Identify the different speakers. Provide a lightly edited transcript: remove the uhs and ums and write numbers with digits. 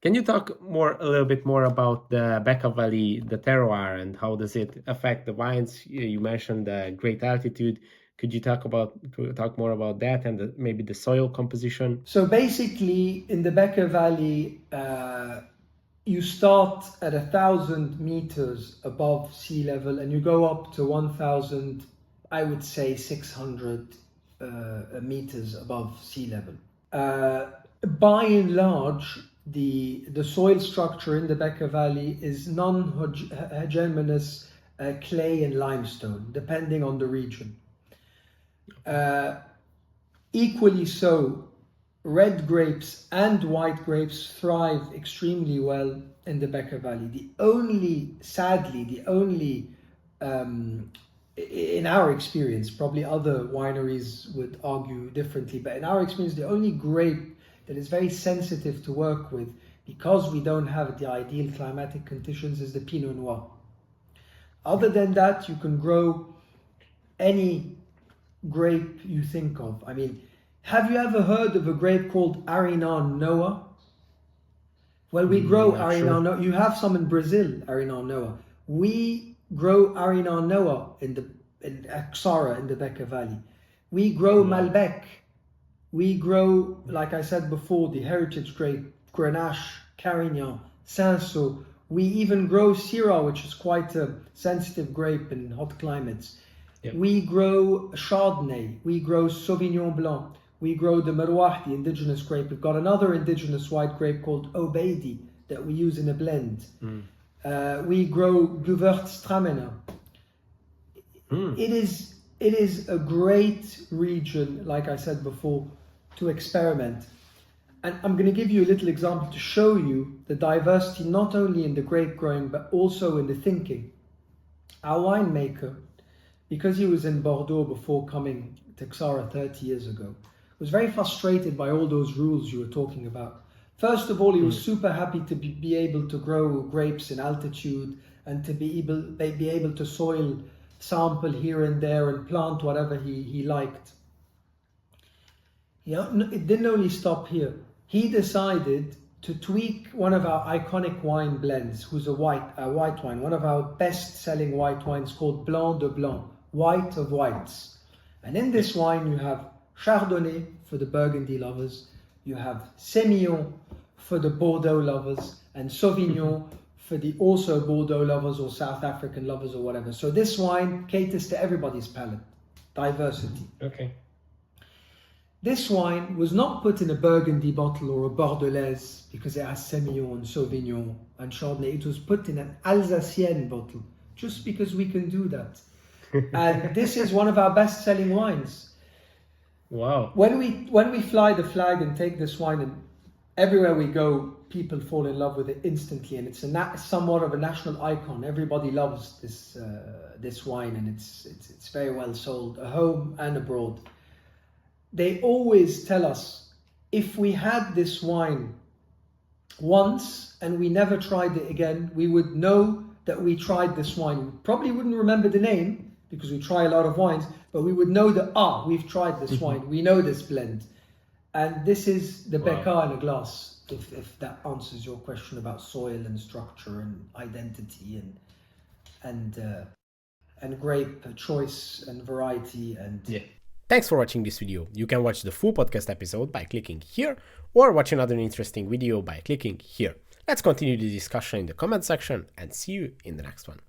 Speaker 1: Can you talk a little bit more about the Beqaa Valley, the terroir, and how does it affect the wines? You mentioned the great altitude. Could you talk more about that and maybe the soil composition?
Speaker 2: So basically, in the Beqaa Valley, you start at 1,000 meters above sea level, and you go up to 1,000, I would say 600 meters above sea level. By and large, the soil structure in the Beqaa Valley is non-homogeneous clay and limestone, depending on the region. Equally so, red grapes and white grapes thrive extremely well in the Beqaa Valley. Sadly, the only, in our experience, probably other wineries would argue differently, but in our experience, the only grape that is very sensitive to work with, because we don't have the ideal climatic conditions, is the Pinot Noir. Other than that, you can grow any grape you think of. I mean, have you ever heard of a grape called Arinar Noah? Well, we grow Arinar Noah. You have some in Brazil, Arinar Noah. We grow Arinar Noah in Ksara, in the Beqaa Valley. We grow Malbec. We grow, like I said before, the heritage grape, Grenache, Carignan, Cinsault. We even grow Syrah, which is quite a sensitive grape in hot climates. Yep. We grow Chardonnay. We grow Sauvignon Blanc. We grow the Terroir, the indigenous grape. We've got another indigenous white grape called Obeidi that we use in a blend. We grow Gewürztraminer. It is a great region, like I said before, to experiment. And I'm going to give you a little example to show you the diversity, not only in the grape growing, but also in the thinking. Our winemaker, because he was in Bordeaux before coming to Ksara 30 years ago, was very frustrated by all those rules you were talking about. First of all, he was super happy to be able to grow grapes in altitude and to be able to soil sample here and there and plant whatever he liked. It didn't only stop here. He decided to tweak one of our iconic wine blends, who's a white wine, one of our best-selling white wines called Blanc de Blanc, white of whites. And in this wine you have Chardonnay for the Burgundy lovers, you have Sémillon for the Bordeaux lovers, and Sauvignon for the also Bordeaux lovers or South African lovers or whatever. So this wine caters to everybody's palate, diversity.
Speaker 1: Okay.
Speaker 2: This wine was not put in a Burgundy bottle or a Bordelaise because it has Sémillon and Sauvignon and Chardonnay. It was put in an Alsacienne bottle just because we can do that. And this is one of our best-selling wines.
Speaker 1: Wow.
Speaker 2: When we fly the flag and take this wine, and everywhere we go, people fall in love with it instantly, and it's somewhat of a national icon. Everybody loves this wine, and it's very well sold, at home and abroad. They always tell us, if we had this wine once and we never tried it again, we would know that we tried this wine. We probably wouldn't remember the name because we try a lot of wines, but we would know that, we've tried this wine. We know this blend. And this is the Beqaa in a glass, if that answers your question about soil and structure and identity and grape choice and variety and...
Speaker 1: Yeah. Thanks for watching this video. You can watch the full podcast episode by clicking here, or watch another interesting video by clicking here. Let's continue the discussion in the comment section and see you in the next one.